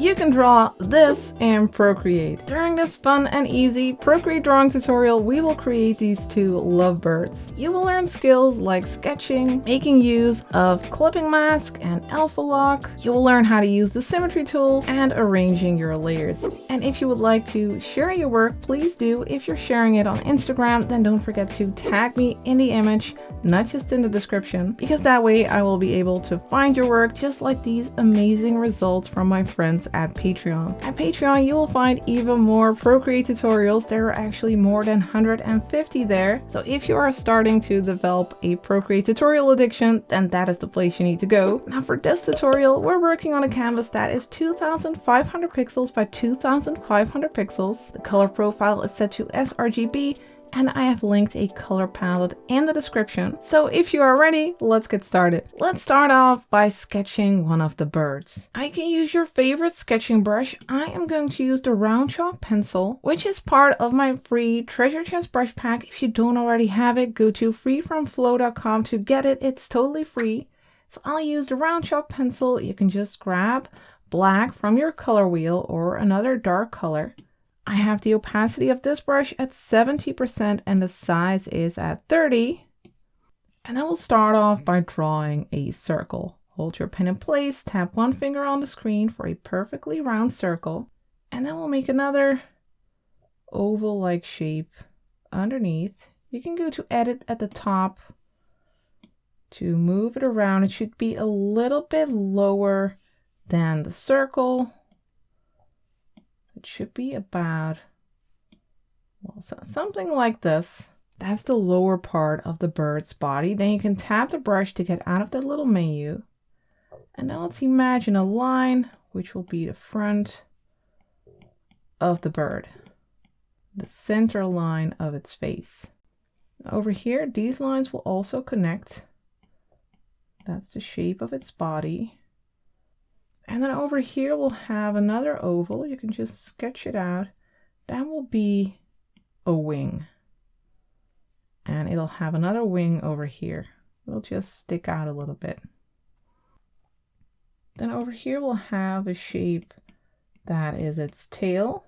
you can draw this in Procreate. During this fun and easy Procreate drawing tutorial, we will create these two lovebirds. You will learn skills like sketching, making use of clipping mask and alpha lock. You will learn how to use the symmetry tool and arranging your layers. And if you would like to share your work, please do. If you're sharing it on Instagram, then don't forget to tag me in the image, not just in the description, because that way I will be able to find your work, just like these amazing results from my friends at Patreon. At Patreon, you will find even more Procreate tutorials. There are actually more than 150 there. So if you are starting to develop a Procreate tutorial addiction, then that is the place you need to go. Now for this tutorial, we're working on a canvas that is 2500 pixels by 2500 pixels. The color profile is set to sRGB, and I have linked a color palette in the description. So if you are ready, let's get started. Let's start off by sketching one of the birds. I can use your favorite sketching brush. I am going to use the round chalk pencil, which is part of my free treasure chest brush pack. If you don't already have it, go to freefromflow.com to get it. It's totally free. So I'll use the round chalk pencil. You can just grab black from your color wheel or another dark color. I have the opacity of this brush at 70% and the size is at 30. And then we'll start off by drawing a circle. Hold your pen in place, tap one finger on the screen for a perfectly round circle. And then we'll make another oval-like shape underneath. You can go to edit at the top to move it around. It should be a little bit lower than the circle. It should be about, well, something like this. That's the lower part of the bird's body. Then you can tap the brush to get out of the little menu. And now let's imagine a line, which will be the front of the bird, the center line of its face. Over here, these lines will also connect. That's the shape of its body. And then over here we'll have another oval. You can just sketch it out. That will be a wing. And it'll have another wing over here. It'll just stick out a little bit. Then over here we'll have a shape that is its tail.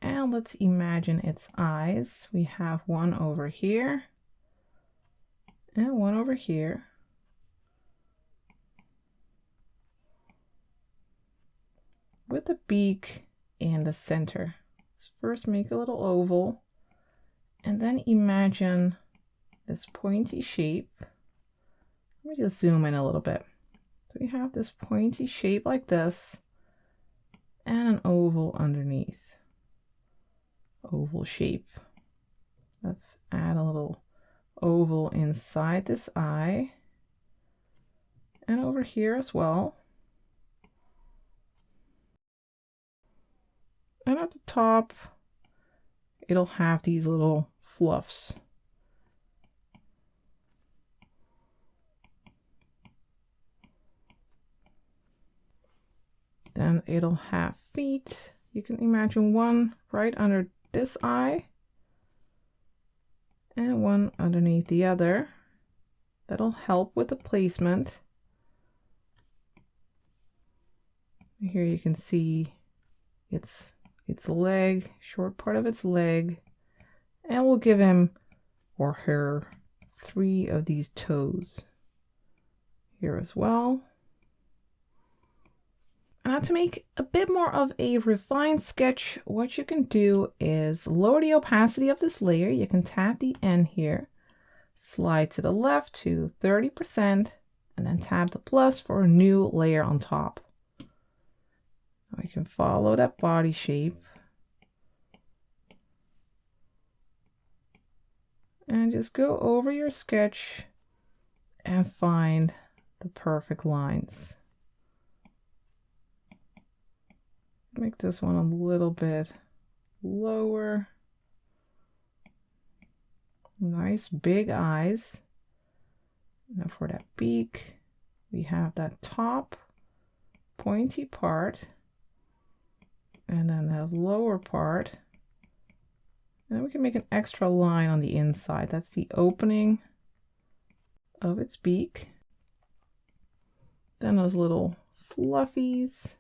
And let's imagine its eyes. We have one over here and one over here. With the beak in the center. Let's first make a little oval and then imagine this pointy shape. Let me just zoom in a little bit. So we have this pointy shape like this and an oval underneath. Oval shape. Let's add a little oval inside this eye and over here as well. And at the top, it'll have these little fluffs. Then it'll have feet. You can imagine one right under this eye and one underneath the other. That'll help with the placement. Here you can see its leg, short part of its leg, and we'll give him or her 3 of these toes here as well. Now to make a bit more of a refined sketch, what you can do is lower the opacity of this layer. You can tap the N here, slide to the left to 30%, and then tap the plus for a new layer on top. We can follow that body shape and just go over your sketch and find the perfect lines. Make this one a little bit lower. Nice big eyes. Now for that beak, we have that top pointy part. And then the lower part, and then we can make an extra line on the inside. That's the opening of its beak. Then those little fluffies.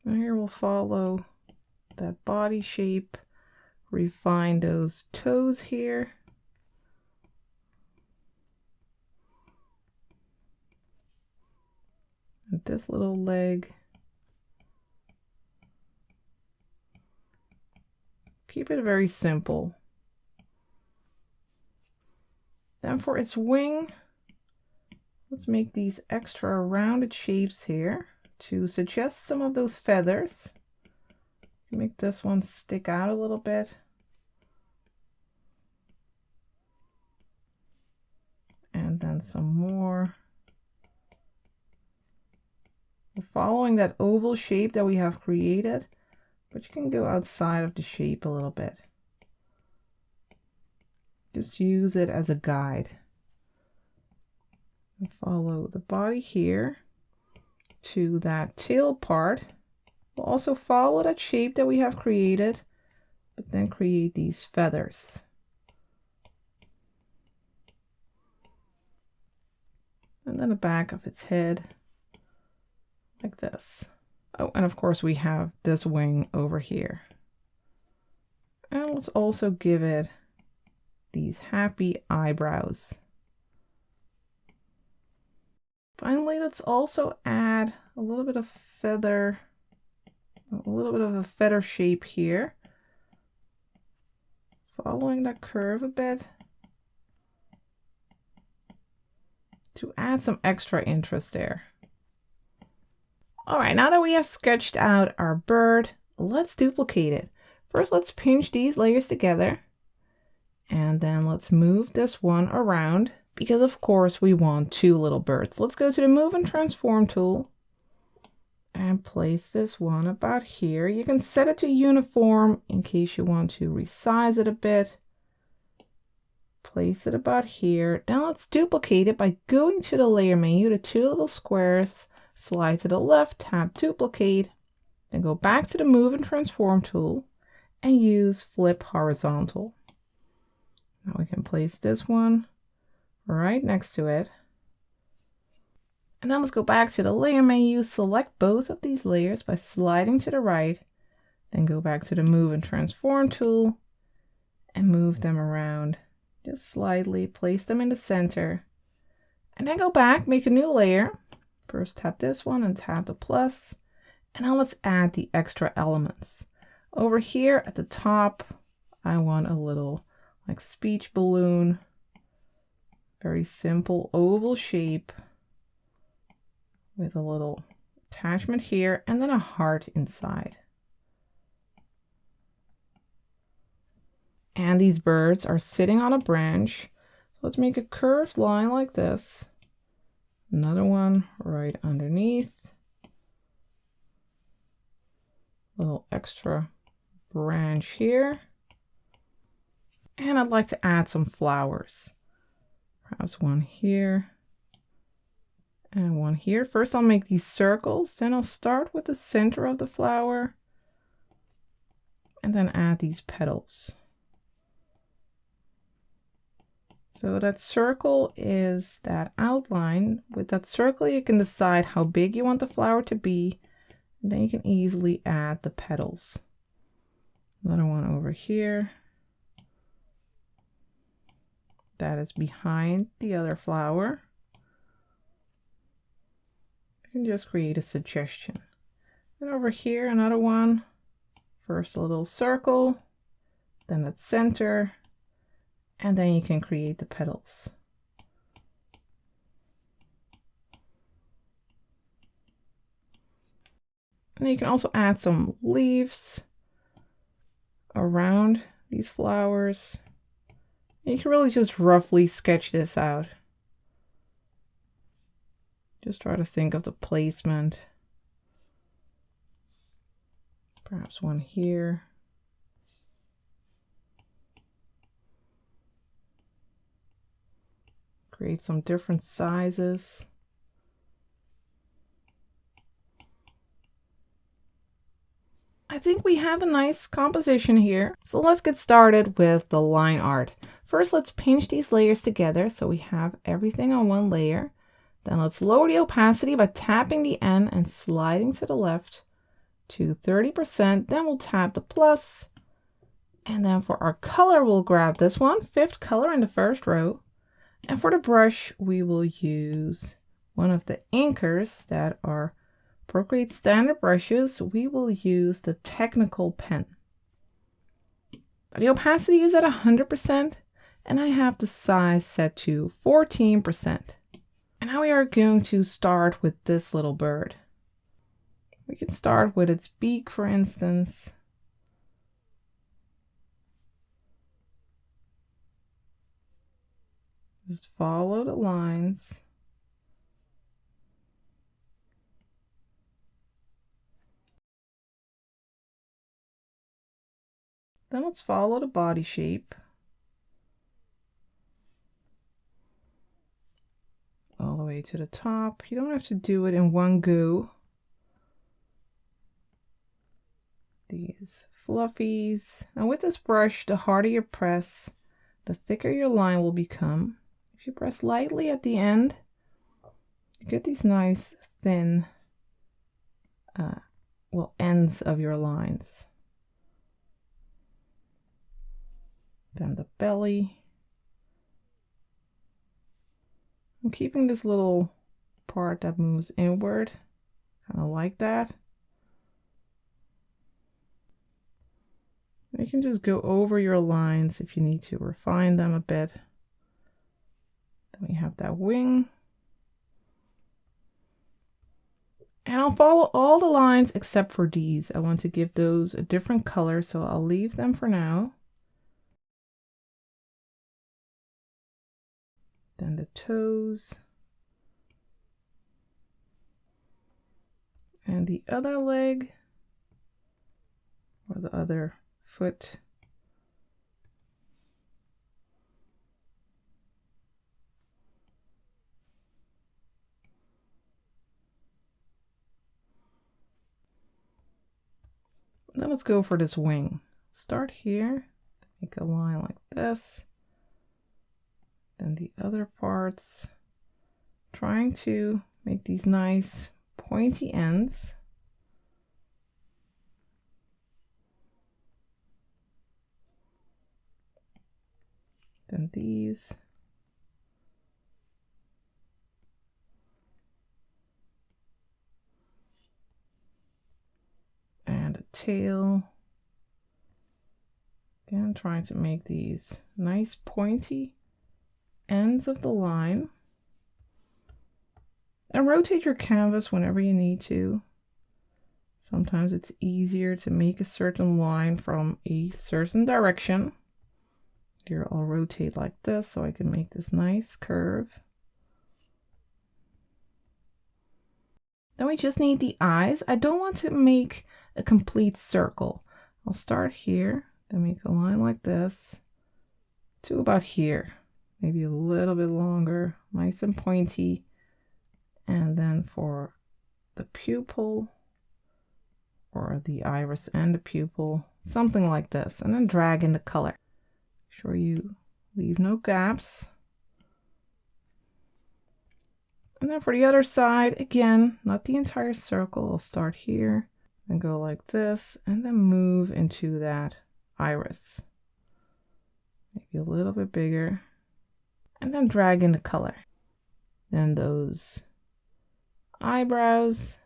And here we'll follow that body shape, refine those toes here. And this little leg. Keep it very simple. Then for its wing, let's make these extra rounded shapes here to suggest some of those feathers. Make this one stick out a little bit. And then some more. We're following that oval shape that we have created, but you can go outside of the shape a little bit. Just use it as a guide. And follow the body here to that tail part. We'll also follow that shape that we have created, but then create these feathers. And then the back of its head, like this. Oh, and of course we have this wing over here. And let's also give it these happy eyebrows. Finally, let's also add a little bit of feather, a little bit of a feather shape here. Following that curve a bit to add some extra interest there. All right, now that we have sketched out our bird, let's duplicate it. First, let's pinch these layers together. And then let's move this one around because of course we want two little birds. Let's go to the Move and Transform tool and place this one about here. You can set it to uniform in case you want to resize it a bit. Place it about here. Now let's duplicate it by going to the layer menu, the two little squares, slide to the left, tap duplicate, then go back to the Move and Transform tool and use Flip Horizontal. Now we can place this one right next to it. And then let's go back to the layer menu, select both of these layers by sliding to the right, then go back to the Move and Transform tool and move them around. Just slightly place them in the center. And then go back, make a new layer. First tap this one and tap the plus. And now let's add the extra elements. Over here at the top, I want a little like speech balloon, very simple oval shape with a little attachment here and then a heart inside. And these birds are sitting on a branch. Let's make a curved line like this. Another one right underneath. Little extra branch here. And I'd like to add some flowers. Perhaps one here and one here. First I'll make these circles, then I'll start with the center of the flower and then add these petals. So that circle is that outline. With that circle you can decide how big you want the flower to be, and then you can easily add the petals. Another one over here. That is behind the other flower. You can just create a suggestion. And over here, another one. First a little circle, then the center, and then you can create the petals. And you can also add some leaves around these flowers. You can really just roughly sketch this out. Just try to think of the placement. Perhaps one here. Create some different sizes. I think we have a nice composition here. So let's get started with the line art. First, let's pinch these layers together so we have everything on one layer. Then let's lower the opacity by tapping the N and sliding to the left to 30%. Then we'll tap the plus. And then for our color, we'll grab this one, 5th color in the first row. And for the brush, we will use one of the inkers that are Procreate standard brushes. We will use the technical pen. The opacity is at 100% and I have the size set to 14%. And now we are going to start with this little bird. We can start with its beak, for instance. Just follow the lines. Then let's follow the body shape all the way to the top. You don't have to do it in one go. These fluffies. And with this brush, the harder you press, the thicker your line will become. If you press lightly at the end, you get these nice thin ends of your lines. Then the belly. I'm keeping this little part that moves inward, kind of like that. You can just go over your lines if you need to refine them a bit. Then we have that wing. And I'll follow all the lines except for these. I want to give those a different color, so I'll leave them for now. Then the toes. And the other leg, or the other foot. Then let's go for this wing. Start here, make a line like this. Then the other parts, trying to make these nice pointy ends. Then these. And a tail. Again, trying to make these nice pointy ends of the line. And rotate your canvas whenever you need to. Sometimes it's easier to make a certain line from a certain direction. Here I'll rotate like this so I can make this nice curve. Then we just need the eyes. I don't want to make a complete circle. I'll start here, then make a line like this to about here. Maybe a little bit longer, nice and pointy. And then for the pupil, or the iris and the pupil, something like this. And then drag in the color. Make sure you leave no gaps. And then for the other side, again, not the entire circle. I'll start here and go like this, and then move into that iris. Maybe a little bit bigger. And then drag in the color. Then those eyebrows.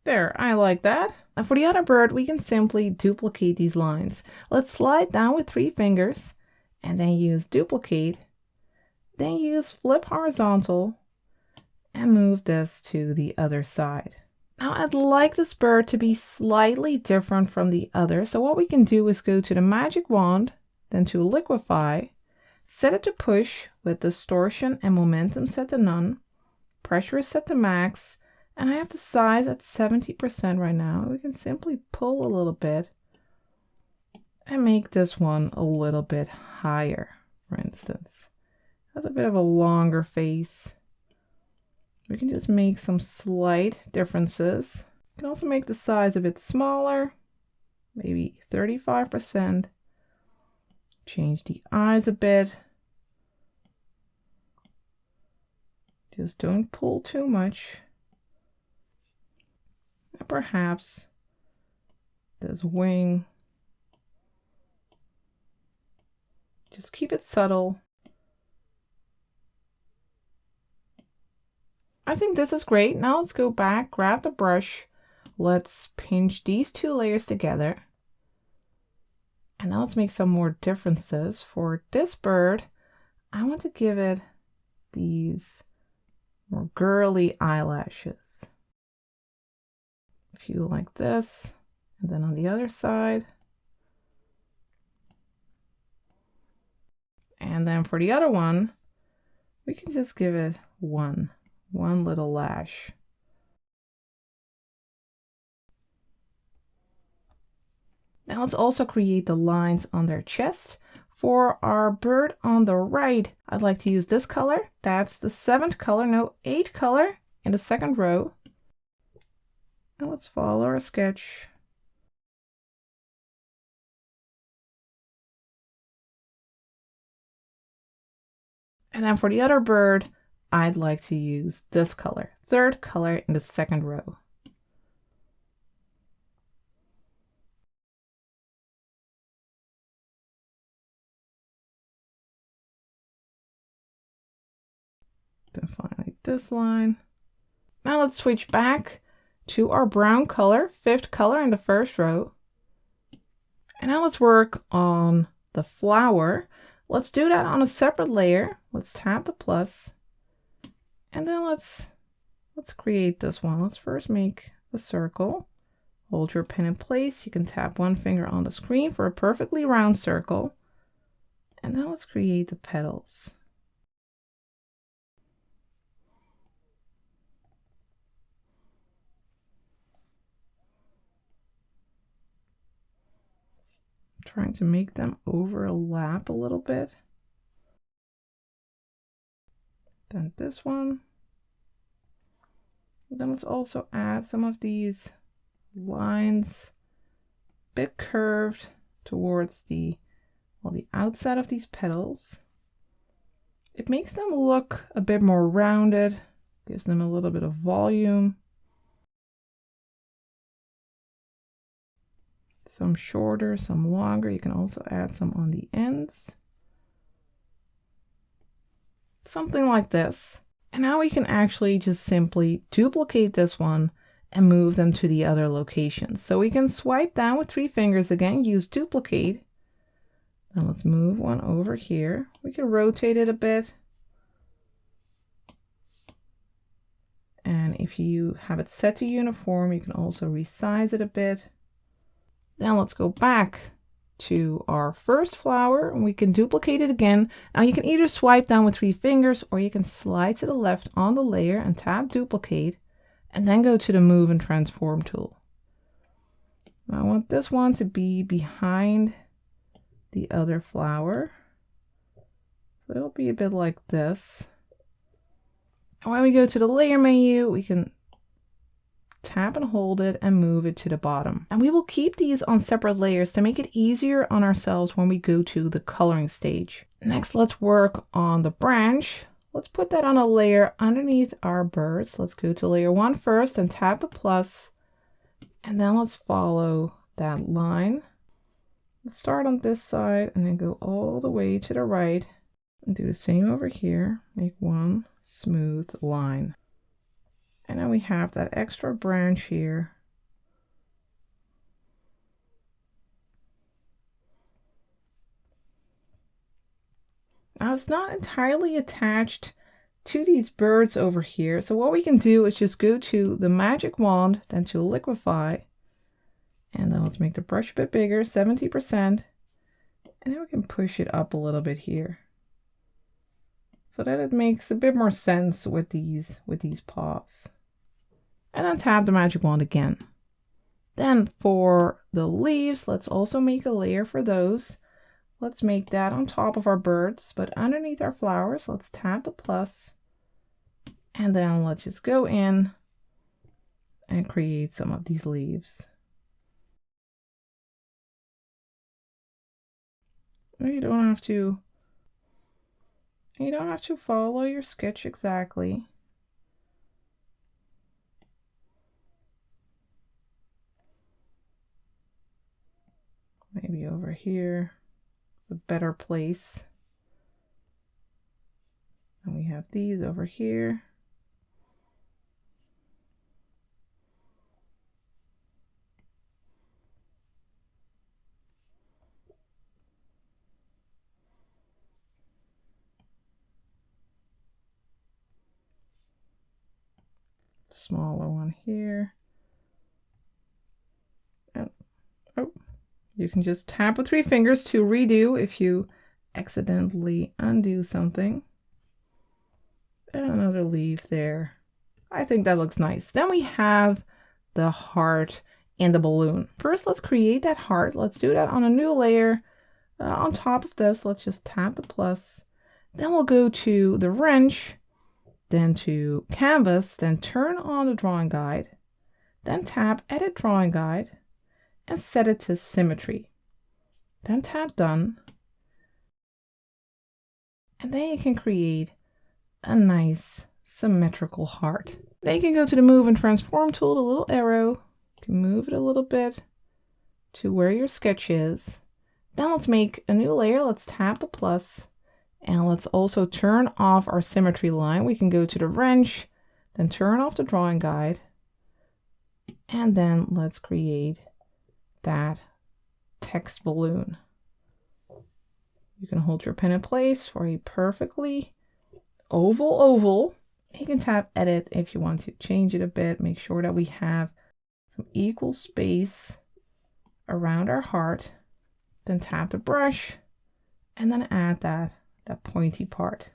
There, I like that. And for the other bird, we can simply duplicate these lines. Let's slide down with 3 fingers and then use duplicate. Then use flip horizontal and move this to the other side. Now I'd like this bird to be slightly different from the other. So what we can do is go to the magic wand, then to liquify, set it to push with distortion and momentum set to none, pressure is set to max, and I have the size at 70% right now. We can simply pull a little bit and make this one a little bit higher, for instance. Has a bit of a longer face. We can just make some slight differences. You can also make the size a bit smaller, maybe 35%. Change the eyes a bit. Just don't pull too much. And perhaps this wing. Just keep it subtle. I think this is great. Now let's go back, grab the brush. Let's pinch these two layers together. And now let's make some more differences. For this bird, I want to give it these more girly eyelashes. A few like this, and then on the other side. And then for the other one, we can just give it one little lash. Now let's also create the lines on their chest. For our bird on the right, I'd like to use this color. That's the 7th color, no, 8th color in the 2nd row. And let's follow our sketch. And then for the other bird, I'd like to use this color, 3rd color in the 2nd row. Then finally this line. Now let's switch back to our brown color, 5th color in the 1st row. And now let's work on the flower. Let's do that on a separate layer. Let's tap the plus. And then let's create this one. Let's first make a circle. Hold your pen in place. You can tap one finger on the screen for a perfectly round circle. And then let's create the petals. Trying to make them overlap a little bit. Then this one. Then let's also add some of these lines, a bit curved towards the outside of these petals. It makes them look a bit more rounded, gives them a little bit of volume. Some shorter, some longer. You can also add some on the ends. Something like this. And now we can actually just simply duplicate this one and move them to the other locations. So we can swipe down with 3 fingers again, use duplicate. Then let's move one over here. We can rotate it a bit. And if you have it set to uniform, you can also resize it a bit. Then let's go back to our first flower and we can duplicate it again. Now you can either swipe down with 3 fingers or you can slide to the left on the layer and tap duplicate and then go to the move and transform tool. Now I want this one to be behind the other flower. So it'll be a bit like this. And when we go to the layer menu, we can tap and hold it and move it to the bottom. And we will keep these on separate layers to make it easier on ourselves when we go to the coloring stage. Next, let's work on the branch. Let's put that on a layer underneath our birds. Let's go to layer 1 first and tap the plus. And then let's follow that line. Let's start on this side and then go all the way to the right and do the same over here. Make one smooth line. And then we have that extra branch here. Now it's not entirely attached to these birds over here. So what we can do is just go to the magic wand, then to liquefy. And then let's make the brush a bit bigger, 70%. And then we can push it up a little bit here, so that it makes a bit more sense with these paws. And then tap the magic wand again. Then for the leaves, let's also make a layer for those. Let's make that on top of our birds, but underneath our flowers, let's tap the plus. And then let's just go in and create some of these leaves. You don't have to follow your sketch exactly. Maybe over here is a better place. And we have these over here. Smaller one here. And, oh, you can just tap with 3 fingers to redo if you accidentally undo something. And another leaf there. I think that looks nice. Then we have the heart and the balloon. First, let's create that heart. Let's do that on a new layer. On top of this, let's just tap the plus. Then we'll go to the wrench, then to canvas, then turn on the drawing guide, then tap edit drawing guide and set it to symmetry. Then tap done. And then you can create a nice symmetrical heart. Then you can go to the move and transform tool, the little arrow. You can move it a little bit to where your sketch is. Then let's make a new layer. Let's tap the plus and let's also turn off our symmetry line. We can go to the wrench, then turn off the drawing guide, and then let's create that text balloon. You can hold your pen in place for a perfectly oval. You can tap edit if you want to change it a bit. Make sure that we have some equal space around our heart. Then tap the brush and then add that pointy part.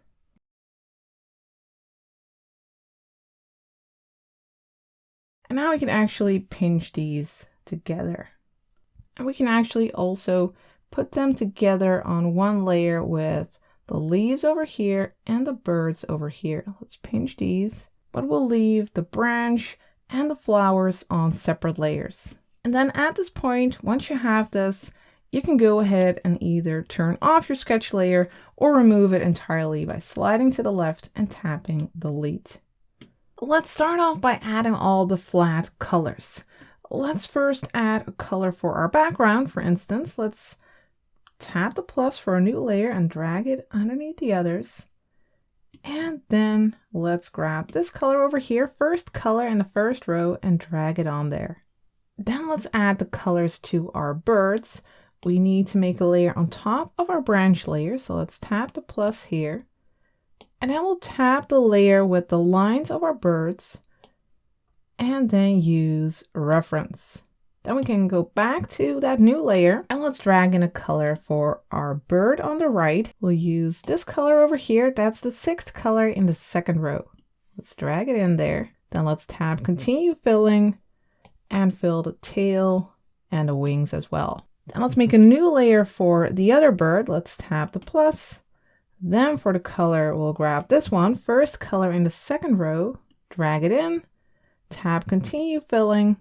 And now we can actually pinch these together. And we can actually also put them together on one layer with the leaves over here and the birds over here. Let's pinch these, but we'll leave the branch and the flowers on separate layers. And then at this point, once you have this, you can go ahead and either turn off your sketch layer or remove it entirely by sliding to the left and tapping delete. Let's start off by adding all the flat colors. Let's first add a color for our background. For instance, let's tap the plus for a new layer and drag it underneath the others. And then let's grab this color over here, first color in the first row, and drag it on there. Then let's add the colors to our birds. We need to make a layer on top of our branch layer. So let's tap the plus here. And then we'll tap the layer with the lines of our birds and then use reference. Then we can go back to that new layer and let's drag in a color for our bird on the right. We'll use this color over here. That's the 6th color in the 2nd row. Let's drag it in there. Then let's tap continue filling and fill the tail and the wings as well. Then let's make a new layer for the other bird. Let's tap the plus. Then for the color, we'll grab this one, first color in the 2nd row, drag it in, tap continue filling,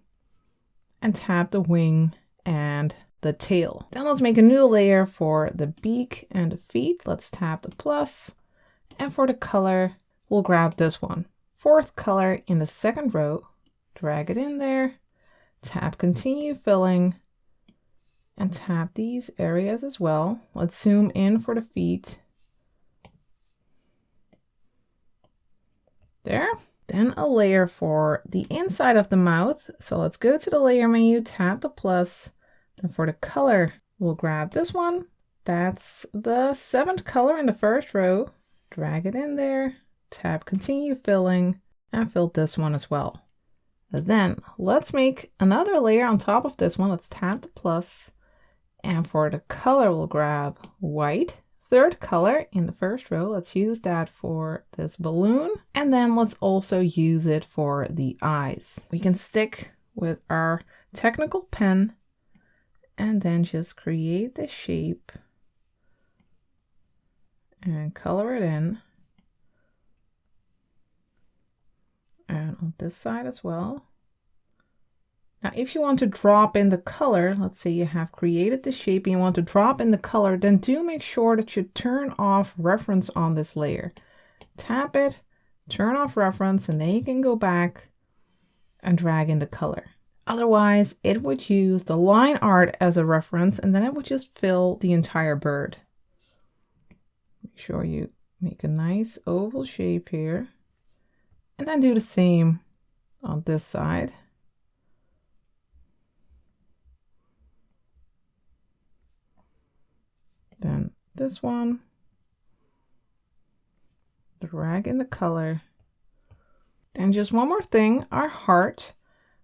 and tap the wing and the tail. Then let's make a new layer for the beak and the feet. Let's tap the plus. And for the color, we'll grab this one, 4th color in the 2nd row, drag it in there, tap continue filling, and tap these areas as well. Let's zoom in for the feet. There. Then a layer for the inside of the mouth. So let's go to the layer menu, tap the plus. Then for the color, we'll grab this one. That's the 7th color in the 1st row. Drag it in there, tap continue filling, and fill this one as well. Then let's make another layer on top of this one. Let's tap the plus. And for the color, we'll grab white. 3rd color in the 1st row. Let's use that for this balloon. And then let's also use it for the eyes. We can stick with our technical pen and then just create the shape and color it in. And on this side as well. Now, if you want to drop in the color, let's say you have created the shape and you want to drop in the color, then do make sure that you turn off reference on this layer. Tap it, turn off reference, and then you can go back and drag in the color. Otherwise, it would use the line art as a reference, and then it would just fill the entire bird. Make sure you make a nice oval shape here, and then do the same on this side. Then this one, drag in the color. Then just one more thing, our heart.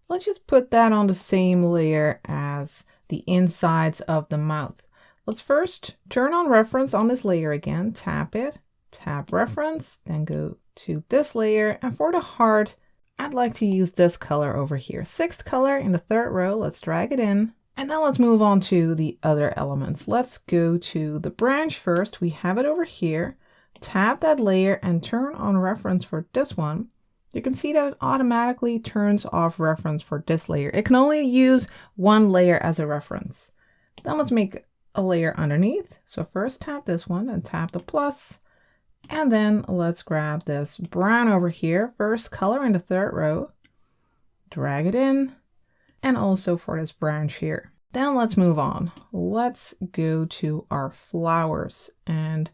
Let's just put that on the same layer as the insides of the mouth. Let's first turn on reference on this layer again, tap it, tap reference, then go to this layer. And for the heart, I'd like to use this color over here. 6th color in the 3rd row, let's drag it in. And then let's move on to the other elements. Let's go to the branch first. We have it over here. Tap that layer and turn on reference for this one. You can see that it automatically turns off reference for this layer. It can only use one layer as a reference. Then let's make a layer underneath. So first tap this one and tap the plus. And then let's grab this brown over here, 1st color in the 3rd row. Drag it in. And also for this branch here. Then let's move on. Let's go to our flowers and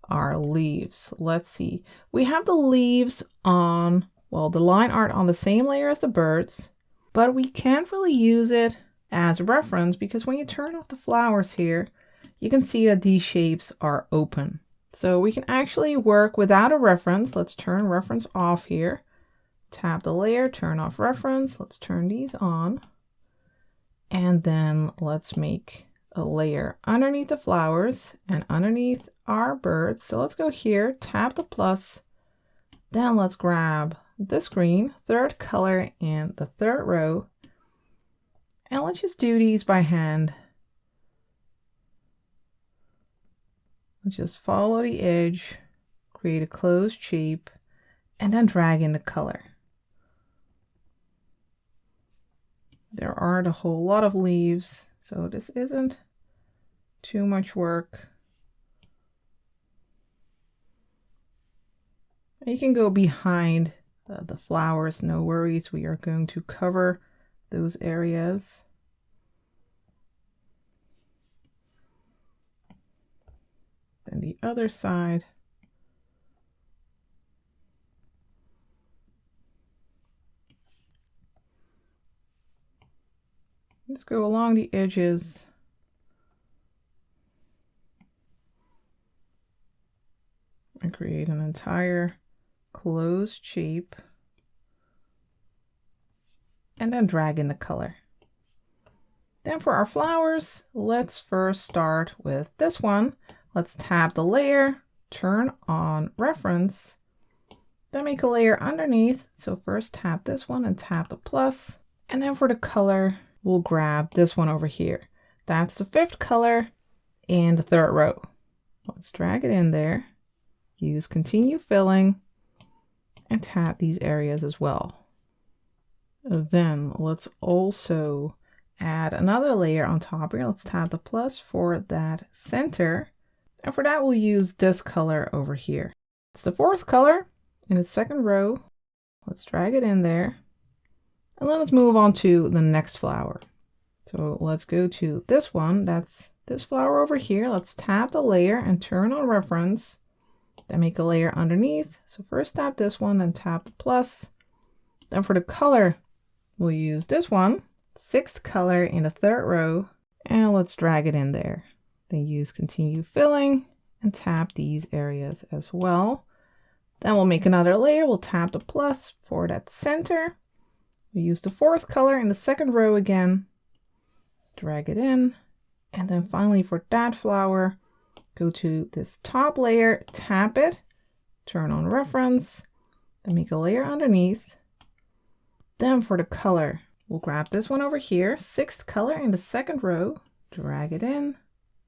our leaves. Let's see. We have the leaves on, well, the line art on the same layer as the birds, but we can't really use it as a reference because when you turn off the flowers here, you can see that these shapes are open. So we can actually work without a reference. Let's turn reference off here. Tap the layer, turn off reference. Let's turn these on. And then let's make a layer underneath the flowers and underneath our birds. So let's go here, tap the plus. Then let's grab this green, 3rd color in the 3rd row. And let's just do these by hand. Let's just follow the edge, create a closed shape, and then drag in the color. There aren't a whole lot of leaves, so this isn't too much work. You can go behind the flowers, no worries. We are going to cover those areas. Then the other side. Let's go along the edges. And create an entire closed shape. And then drag in the color. Then for our flowers, let's first start with this one. Let's tap the layer, turn on reference, then make a layer underneath. So first tap this one and tap the plus. And then for the color, we'll grab this one over here. That's the 5th color in the 3rd row. Let's drag it in there. Use continue filling and tap these areas as well. Then let's also add another layer on top here. Let's tap the plus for that center. And for that, we'll use this color over here. It's the 4th color in the 2nd row. Let's drag it in there. And then let's move on to the next flower. So let's go to this one. That's this flower over here. Let's tap the layer and turn on reference. Then make a layer underneath. So first tap this one and tap the plus. Then for the color, we'll use this one, 6th color in the 3rd row. And let's drag it in there. Then use continue filling and tap these areas as well. Then we'll make another layer. We'll tap the plus for that center. We use the 4th color in the 2nd row again, drag it in, and then finally for that flower, go to this top layer, tap it, turn on reference, then make a layer underneath. Then for the color, we'll grab this one over here, 6th color in the 2nd row, drag it in,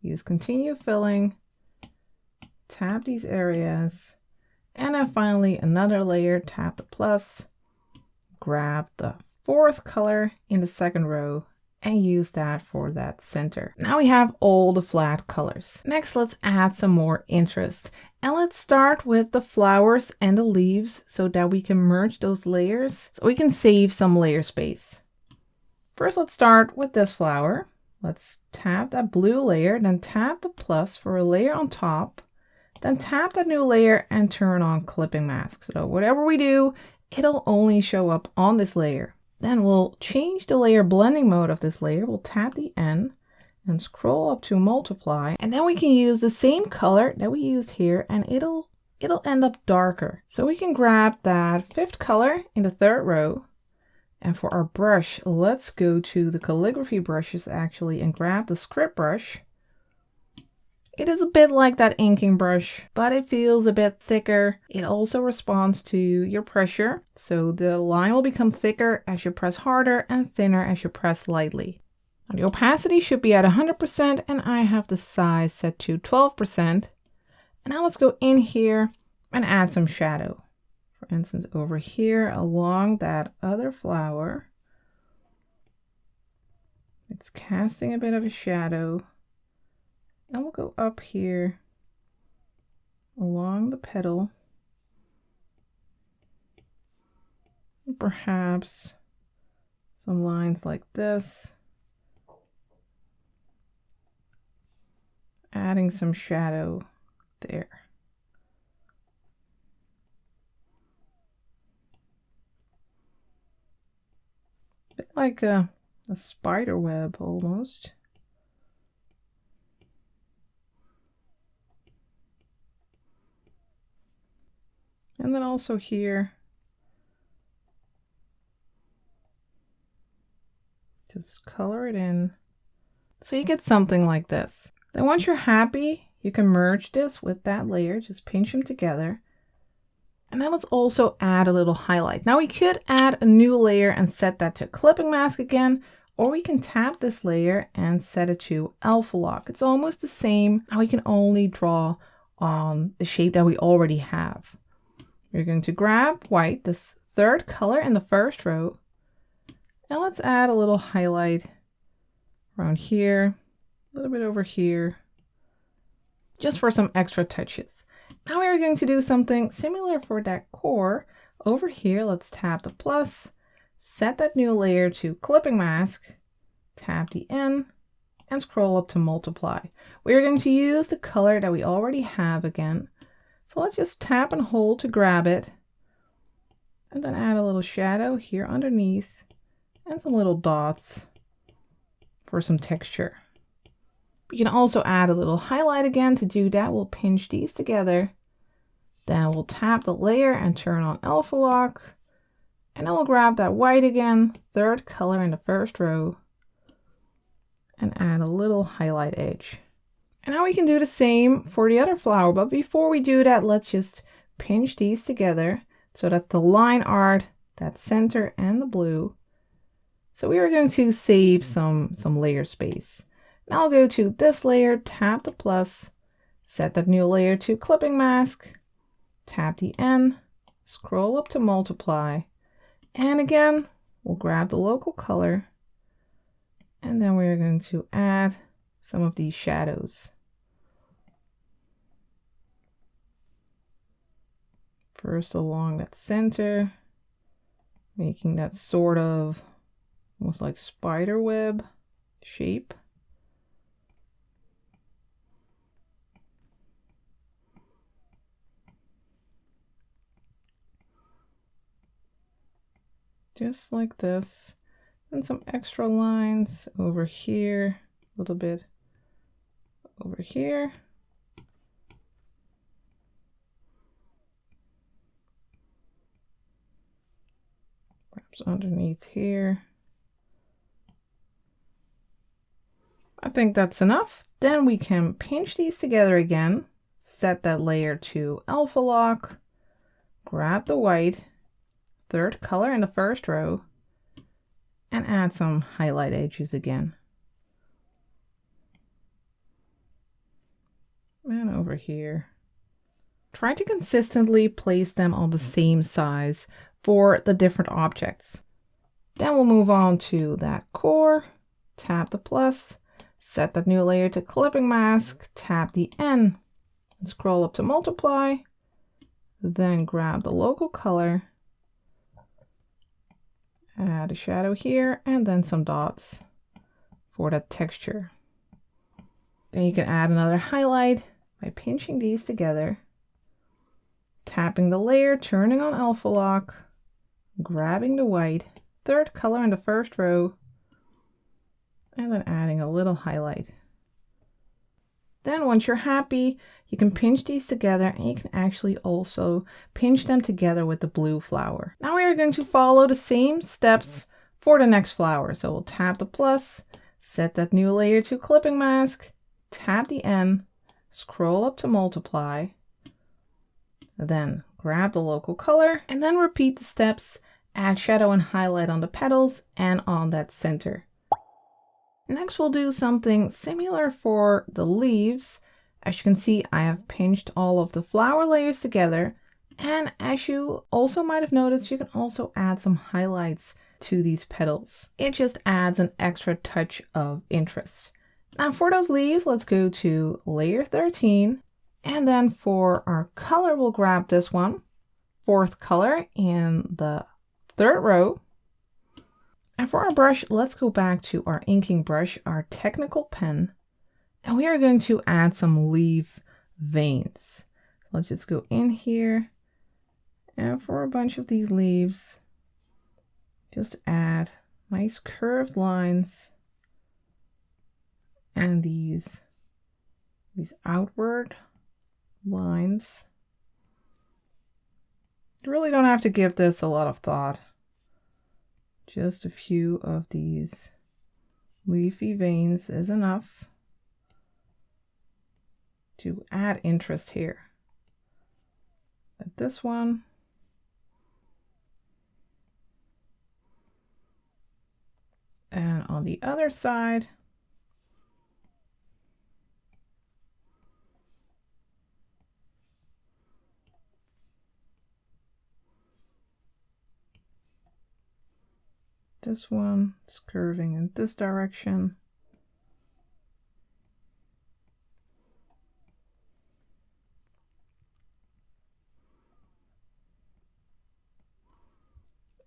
use continue filling, tap these areas, and then finally another layer, tap the plus, grab the fourth color in the second row and use that for that center. Now we have all the flat colors. Next, let's add some more interest. And let's start with the flowers and the leaves so that we can merge those layers so we can save some layer space. First, let's start with this flower. Let's tap that blue layer, then tap the plus for a layer on top, then tap that new layer and turn on clipping mask. So whatever we do, it'll only show up on this layer. Then we'll change the layer blending mode of this layer. We'll tap the N and scroll up to multiply. And then we can use the same color that we used here and it'll end up darker. So we can grab that fifth color in the third row. And for our brush, let's go to the calligraphy brushes actually and grab the script brush. It is a bit like that inking brush, but it feels a bit thicker. It also responds to your pressure. So the line will become thicker as you press harder and thinner as you press lightly. Now the opacity should be at 100% and I have the size set to 12%. And now let's go in here and add some shadow. For instance, over here along that other flower, it's casting a bit of a shadow. And we'll go up here along the petal. Perhaps some lines like this. Adding some shadow there. A bit like a spider web almost. And then also here, just color it in. So you get something like this. Then once you're happy, you can merge this with that layer, just pinch them together. And then let's also add a little highlight. Now we could add a new layer and set that to clipping mask again, or we can tap this layer and set it to alpha lock. It's almost the same. Now we can only draw on the shape that we already have. We're going to grab white, this third color in the first row. And let's add a little highlight around here, a little bit over here, just for some extra touches. Now we're going to do something similar for that core. Over here, let's tap the plus, set that new layer to clipping mask, tap the N, and scroll up to multiply. We're going to use the color that we already have again. So let's just tap and hold to grab it, and then add a little shadow here underneath, and some little dots for some texture. You can also add a little highlight again. To do that, we'll pinch these together. Then we'll tap the layer and turn on alpha lock. And then we'll grab that white again, third color in the first row, and add a little highlight edge. And now we can do the same for the other flower, but before we do that, let's just pinch these together. So that's the line art, that center, and the blue. So we are going to save some layer space. Now I'll go to this layer, tap the plus, set that new layer to clipping mask, tap the N, scroll up to multiply, and again, we'll grab the local color, and then we're going to add some of these shadows. First along that center, making that sort of almost like spider web shape. Just like this. And some extra lines over here, a little bit over here. Perhaps underneath here. I think that's enough. Then we can pinch these together again, set that layer to alpha lock, grab the white, third color in the first row, and add some highlight edges again. And over here. Try to consistently place them on the same size, for the different objects. Then we'll move on to that core, tap the plus, set that new layer to clipping mask, tap the N, and scroll up to multiply, then grab the local color, add a shadow here, and then some dots for that texture. Then you can add another highlight by pinching these together, tapping the layer, turning on alpha lock, grabbing the white, third color in the first row, and then adding a little highlight. Then once you're happy, you can pinch these together, and you can actually also pinch them together with the blue flower. Now we are going to follow the same steps for the next flower. So we'll tap the plus, set that new layer to clipping mask, tap the N, scroll up to multiply, then grab the local color, and then repeat the steps, add shadow and highlight on the petals and on that center. Next, we'll do something similar for the leaves. As you can see, I have pinched all of the flower layers together. And as you also might have noticed, you can also add some highlights to these petals. It just adds an extra touch of interest. Now for those leaves, let's go to layer 13. And then for our color, we'll grab this one, fourth color in the third row. And for our brush, let's go back to our inking brush, our technical pen, and we are going to add some leaf veins. So let's just go in here, and for a bunch of these leaves, just add nice curved lines and these outward lines. You really don't have to give this a lot of thought. Just a few of these leafy veins is enough to add interest here. But this one, and on the other side, this one is curving in this direction.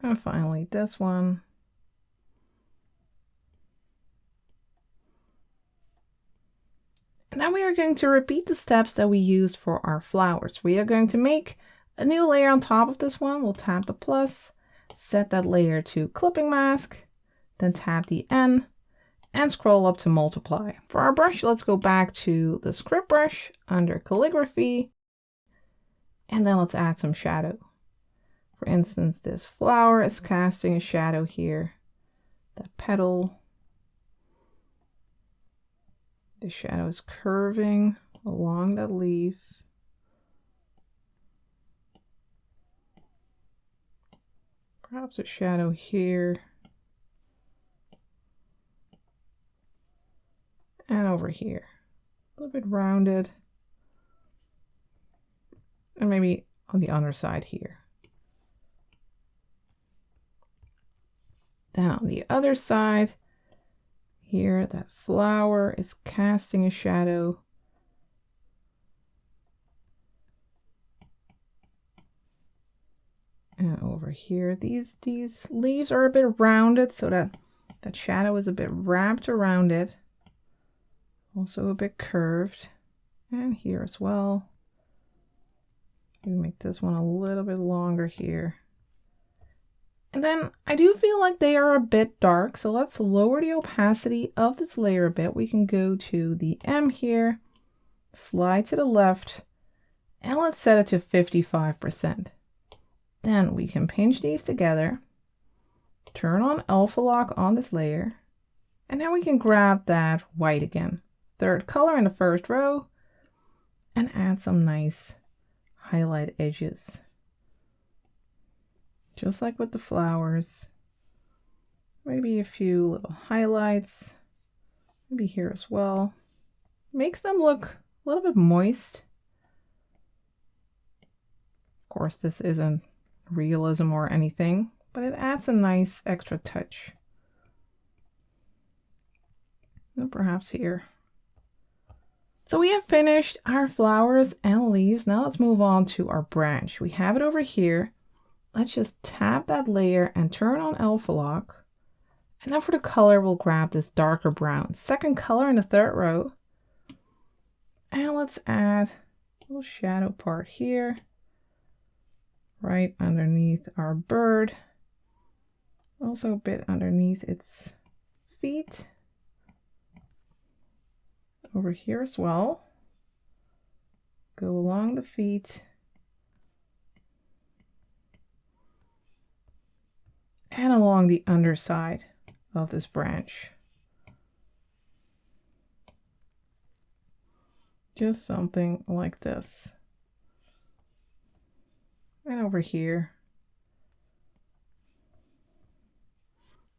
And finally this one. And now we are going to repeat the steps that we used for our flowers. We are going to make a new layer on top of this one. We'll tap the plus, set that layer to clipping mask, then tap the N and scroll up to multiply. For our brush, let's go back to the script brush under calligraphy, and then let's add some shadow. For instance, this flower is casting a shadow here. That petal, the shadow is curving along that leaf. Perhaps a shadow here. And over here. A little bit rounded. And maybe on the other side here. Then on the other side, here that flower is casting a shadow. And over here, these leaves are a bit rounded so that shadow is a bit wrapped around it. Also a bit curved. And here as well. Maybe make this one a little bit longer here. And then I do feel like they are a bit dark, so let's lower the opacity of this layer a bit. We can go to the M here, slide to the left, and let's set it to 55%. Then we can pinch these together, turn on alpha lock on this layer, and now we can grab that white again, third color in the first row, and add some nice highlight edges. Just like with the flowers, maybe a few little highlights, maybe here as well. Makes them look a little bit moist. Of course, this isn't realism or anything, but it adds a nice extra touch. And perhaps here. So we have finished our flowers and leaves. Now let's move on to our branch. We have it over here. Let's just tap that layer and turn on alpha lock. And now for the color, we'll grab this darker brown. Second color in the third row. And let's add a little shadow part here, right underneath our bird. Also a bit underneath its feet. Over here as well. Go along the feet. And along the underside of this branch. Just something like this. And over here.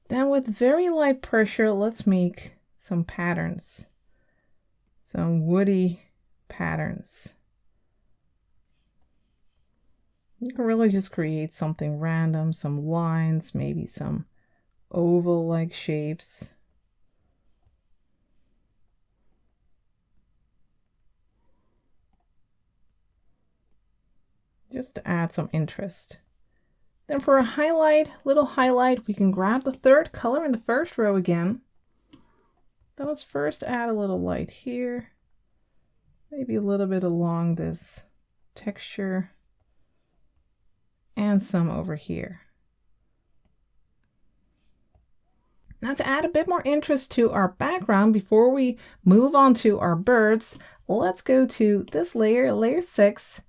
Then with very light pressure, let's make some patterns. Some woody patterns. You can really just create something random, some lines, maybe some oval-like shapes. Just to add some interest. Then for a highlight, little highlight, we can grab the third color in the first row again. Then let's first add a little light here. Maybe a little bit along this texture. And some over here. Now to add a bit more interest to our background before we move on to our birds, let's go to this layer, layer 6.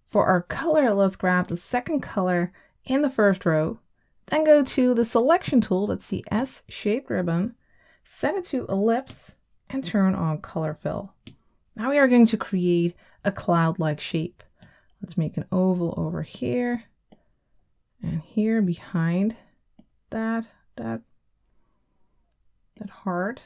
For our color, let's grab the second color in the first row, then go to the selection tool, that's the S-shaped ribbon, set it to ellipse, and turn on color fill. Now we are going to create a cloud-like shape. Let's make an oval over here, and here behind that heart,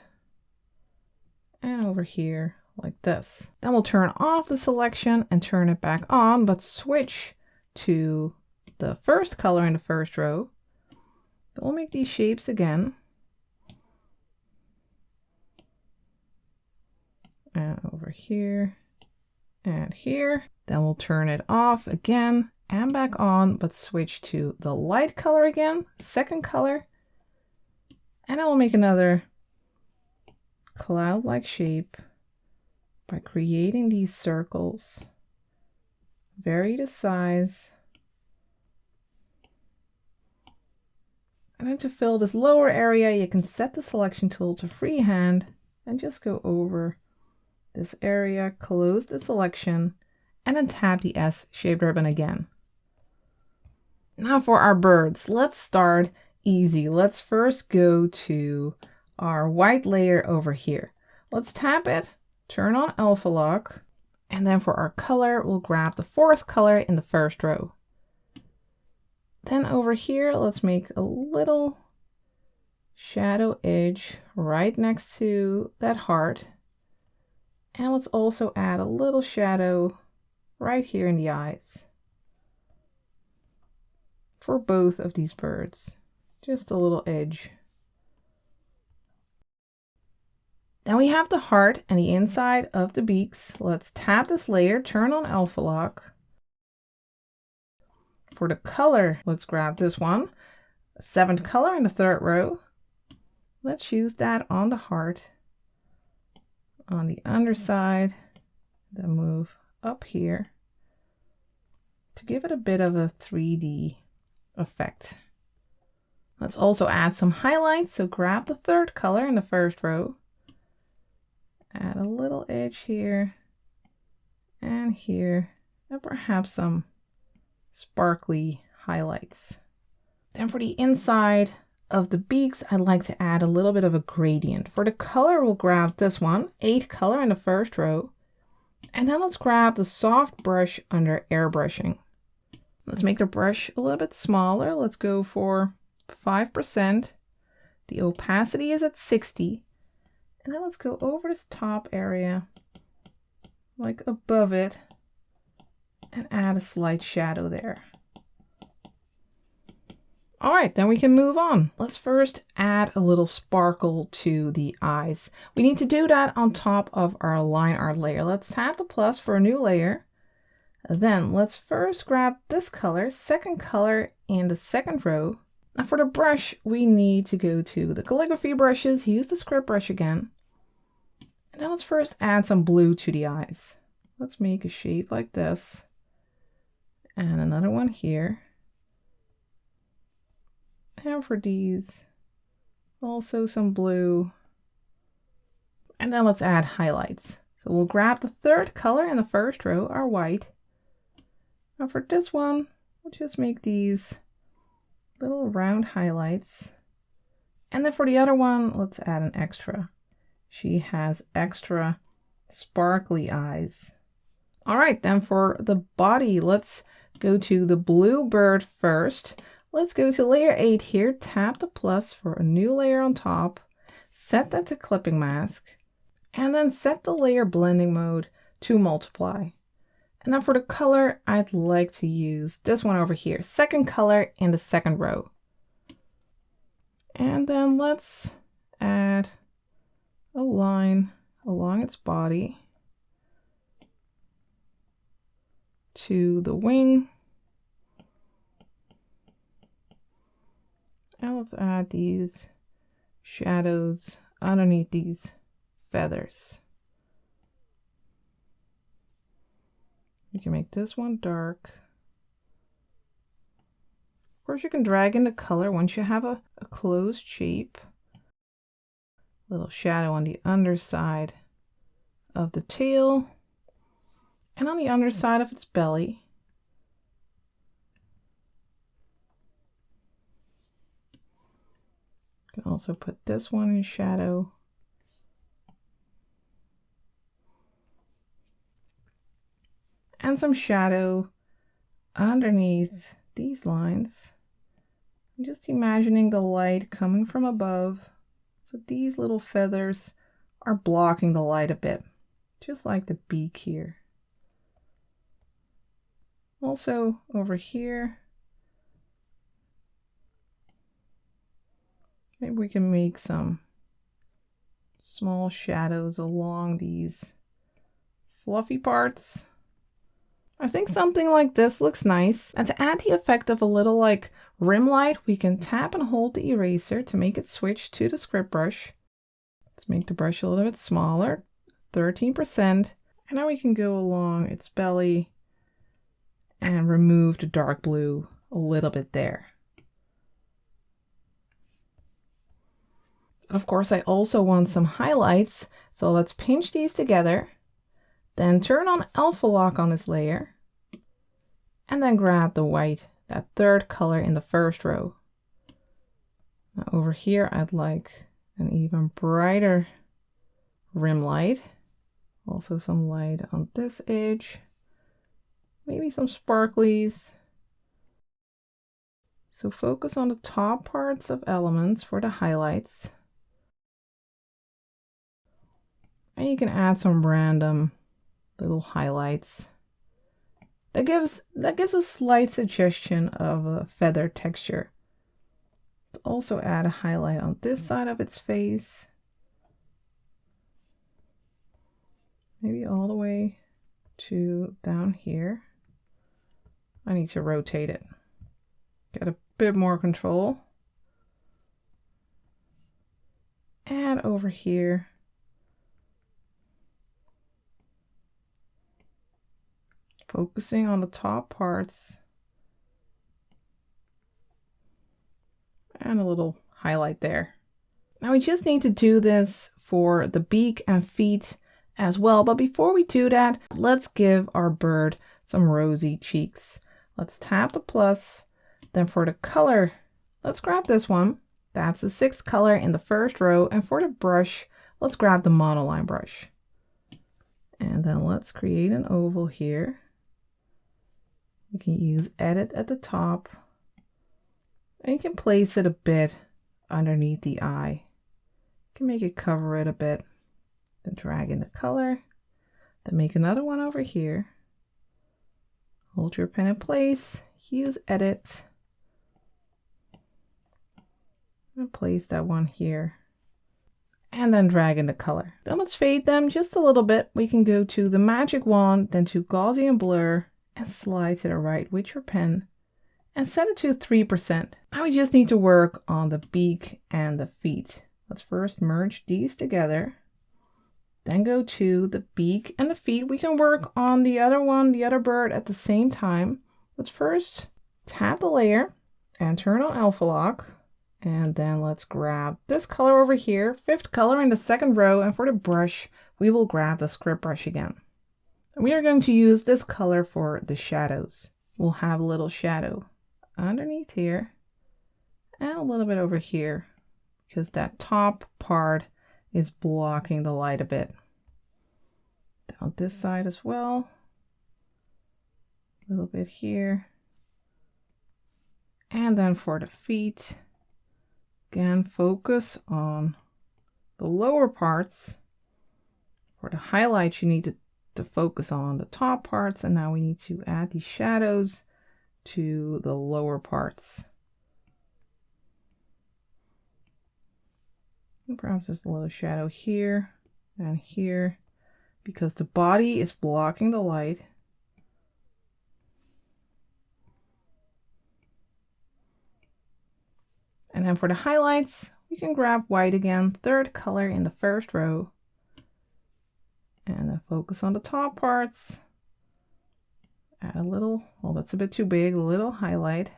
and over here like this. Then we'll turn off the selection and turn it back on, but switch to the first color in the first row. Then we'll make these shapes again. And over here and here. Then we'll turn it off again and back on, but switch to the light color again, second color. And I will make another cloud-like shape by creating these circles. Vary the size. And then to fill this lower area, you can set the selection tool to freehand and just go over this area, close the selection, and then tap the S-shaped ribbon again. Now for our birds, let's start easy. Let's first go to our white layer over here. Let's tap it, turn on alpha lock, and then for our color, we'll grab the fourth color in the first row. Then over here, let's make a little shadow edge right next to that heart. And let's also add a little shadow right here in the eyes for both of these birds. Just a little edge. Then we have the heart and the inside of the beaks. Let's tap this layer, turn on alpha lock. For the color, let's grab this one, seventh color in the third row. Let's use that on the heart. On the underside, then move up here to give it a bit of a 3D effect. Let's also add some highlights. So grab the third color in the first row. Add a little edge here and here, and perhaps some sparkly highlights. Then for the inside of the beaks, I'd like to add a little bit of a gradient. For the color, we'll grab this one, 8th color in the first row, and then let's grab the soft brush under airbrushing. Let's make the brush a little bit smaller. Let's go for 5%. The opacity is at 60. And then let's go over this top area, like above it, and add a slight shadow there. All right, then we can move on. Let's first add a little sparkle to the eyes. We need to do that on top of our line art layer. Let's tap the plus for a new layer. Then let's first grab this color, second color in the second row. Now for the brush, we need to go to the calligraphy brushes, use the script brush again. And then let's first add some blue to the eyes. Let's make a shape like this. And another one here. And for these, also some blue. And then let's add highlights. So we'll grab the third color in the first row, our white. Now for this one, we'll just make these little round highlights. And then for the other one, let's add an extra. She has extra sparkly eyes. All right, then for the body, let's go to the blue bird first. Let's go to layer 8 here, tap the plus for a new layer on top, set that to clipping mask, and then set the layer blending mode to multiply. And then for the color, I'd like to use this one over here, second color in the second row. And then let's add a line along its body to the wing. And let's add these shadows underneath these feathers. You can make this one dark. Of course, you can drag in the color once you have a closed shape. Little shadow on the underside of the tail and on the underside of its belly. You can also put this one in shadow. And some shadow underneath these lines. I'm just imagining the light coming from above. So these little feathers are blocking the light a bit, just like the beak here. Also over here, maybe we can make some small shadows along these fluffy parts. I think something like this looks nice. And to add the effect of a little like rim light, we can tap and hold the eraser to make it switch to the script brush. Let's make the brush a little bit smaller, 13%. And now we can go along its belly and remove the dark blue a little bit there. Of course, I also want some highlights. So let's pinch these together. Then turn on alpha lock on this layer. And then grab the white, that third color in the first row. Now over here, I'd like an even brighter rim light. Also some light on this edge. Maybe some sparklies. So focus on the top parts of elements for the highlights. And you can add some random little highlights. That gives a slight suggestion of a feather texture. Let's also add a highlight on this side of its face. Maybe all the way to down here. I need to rotate it. Get a bit more control. And over here. Focusing on the top parts. And a little highlight there. Now we just need to do this for the beak and feet as well. But before we do that, let's give our bird some rosy cheeks. Let's tap the plus. Then for the color, let's grab this one. That's the 6th color in the first row. And for the brush, let's grab the monoline brush. And then let's create an oval here. You can use edit at the top. And you can place it a bit underneath the eye. You can make it cover it a bit. Then drag in the color. Then make another one over here. Hold your pen in place. Use edit. And place that one here. And then drag in the color. Then let's fade them just a little bit. We can go to the magic wand, then to Gaussian blur, and slide to the right with your pen and set it to 3%. Now we just need to work on the beak and the feet. Let's first merge these together. Then go to the beak and the feet. We can work on the other one, the other bird at the same time. Let's first tap the layer and turn on alpha lock. And then let's grab this color over here, fifth color in the second row. And for the brush, we will grab the script brush again. And we are going to use this color for the shadows. We'll have a little shadow underneath here and a little bit over here because that top part is blocking the light a bit. Down this side as well. A little bit here. And then for the feet, again, focus on the lower parts. For the highlights, you need to focus on the top parts. And now we need to add these shadows to the lower parts. And perhaps there's a little shadow here and here because the body is blocking the light. And then for the highlights, we can grab white again, third color in the first row. And then focus on the top parts. Add a little, well, that's a bit too big, a little highlight.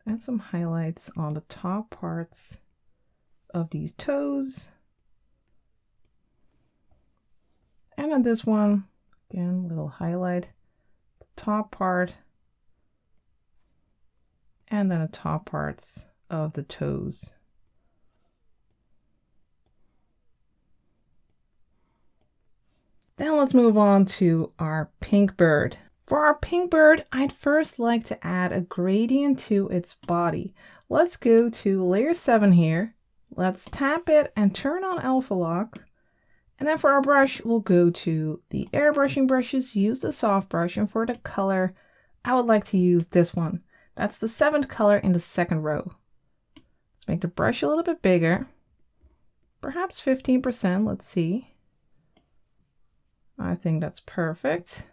And some highlights on the top parts of these toes. And on this one, again, a little highlight, the top part, and then the top parts of the toes. Then let's move on to our pink bird. For our pink bird, I'd first like to add a gradient to its body. Let's go to layer 7 here. Let's tap it and turn on alpha lock. And then for our brush, we'll go to the airbrushing brushes, use the soft brush, and for the color, I would like to use this one. That's the 7th color in the second row. Let's make the brush a little bit bigger, perhaps 15%, let's see. I think that's perfect.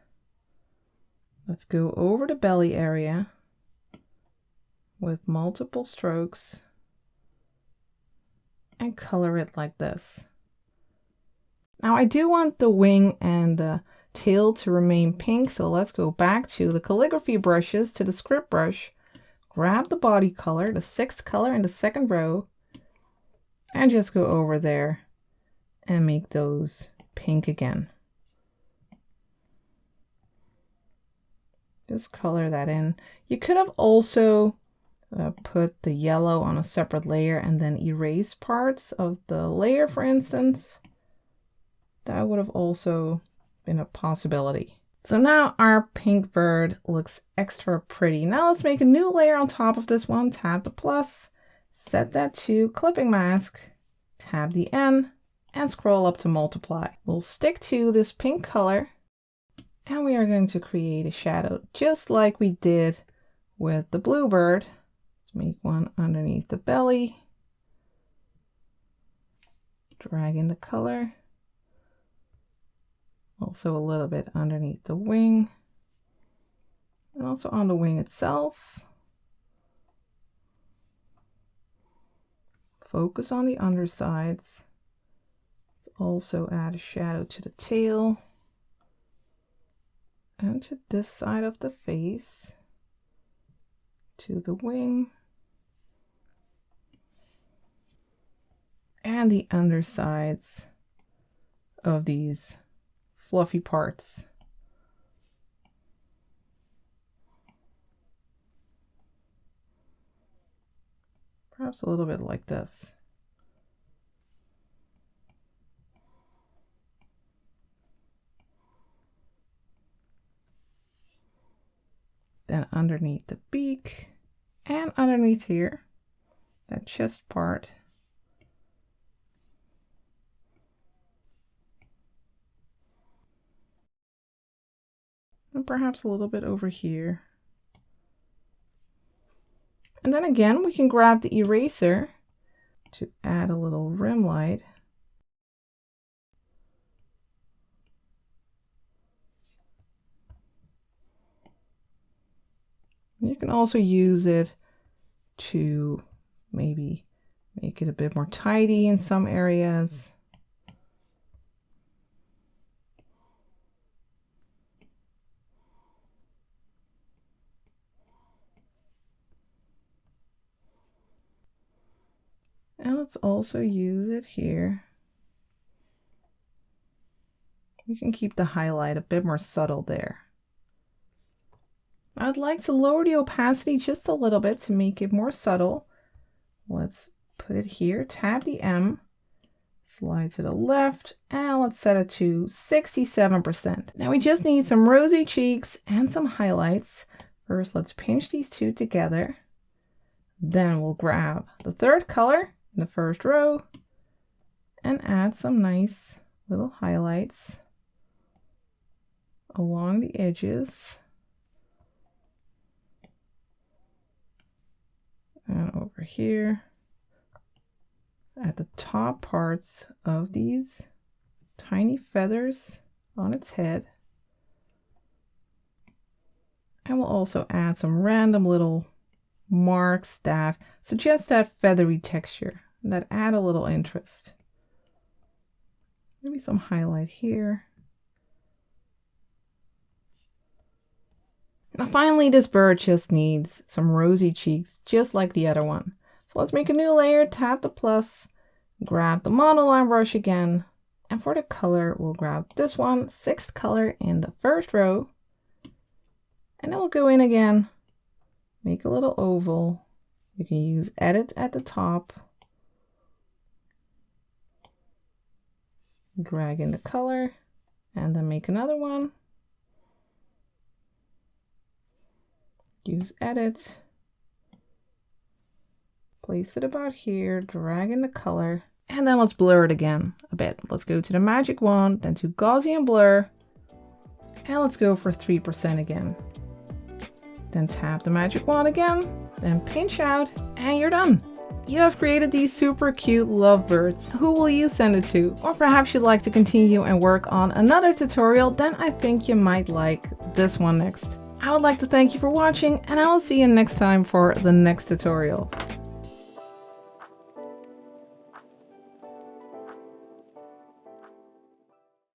Let's go over the belly area with multiple strokes and color it like this. Now I do want the wing and the tail to remain pink, so let's go back to the calligraphy brushes, to the script brush, grab the body color, the 6th color in the second row, and just go over there and make those pink again. Just color that in. You could have also put the yellow on a separate layer and then erase parts of the layer, for instance. That would have also been a possibility. So now our pink bird looks extra pretty. Now let's make a new layer on top of this one. Tap the plus, set that to clipping mask, tab the N, and scroll up to multiply. We'll stick to this pink color, and we are going to create a shadow just like we did with the blue bird. Let's make one underneath the belly. Drag in the color. Also a little bit underneath the wing. And also on the wing itself. Focus on the undersides. Let's also add a shadow to the tail. And to this side of the face. To the wing. And the undersides of these fluffy parts. Perhaps a little bit like this. Then underneath the beak and underneath here, that chest part. And perhaps a little bit over here. And then again, we can grab the eraser to add a little rim light. You can also use it to maybe make it a bit more tidy in some areas. And let's also use it here. We can keep the highlight a bit more subtle there. I'd like to lower the opacity just a little bit to make it more subtle. Let's put it here, tap the M, slide to the left, and let's set it to 67%. Now we just need some rosy cheeks and some highlights. First, let's pinch these two together. Then we'll grab the third color in the first row and add some nice little highlights along the edges and over here at the top parts of these tiny feathers on its head. And we'll also add some random little marks that suggest that feathery texture, that add a little interest. Maybe some highlight here. Now finally, this bird just needs some rosy cheeks, just like the other one. So let's make a new layer, tap the plus, grab the monoline brush again, and for the color, we'll grab this one, 6th color in the first row, and then we'll go in again, make a little oval. You can use edit at the top, drag in the color, and then make another one. Use edit, place it about here, drag in the color, and then let's blur it again a bit. Let's go to the magic wand, then to Gaussian blur, and let's go for 3% again. Then tap the magic wand again, then pinch out, and you're done. You have created these super cute lovebirds. Who will you send it to? Or perhaps you'd like to continue and work on another tutorial, then I think you might like this one next. I would like to thank you for watching, and I will see you next time for the next tutorial.